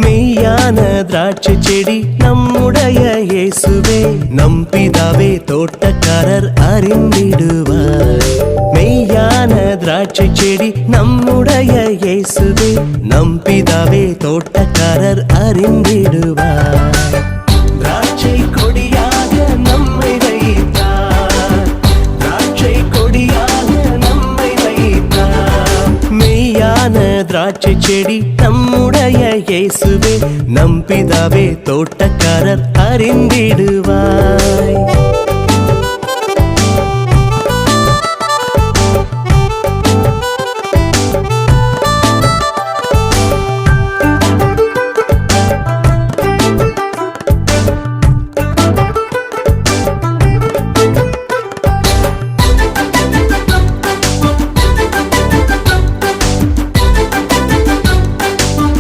மெய்யான திராட்சை செடி நம்முடைய இயேசுவே, நம் பிதாவே தோட்டக்காரர் அறிந்திடுவார். மெய்யான திராட்சை செடி நம்முடைய இயேசுவே, நம் பிதாவே தோட்டக்காரர் அறிந்திடுவார். திராட்சை கொடியாக நம்மை வைத்தார், திராட்சை கொடியாக நம்மை வைத்தார். மெய்யான திராட்சை செடி நம்முடைய இயேசுவே, நம் பிதாவே தோட்டக்காரர் அறிந்திடுவார்.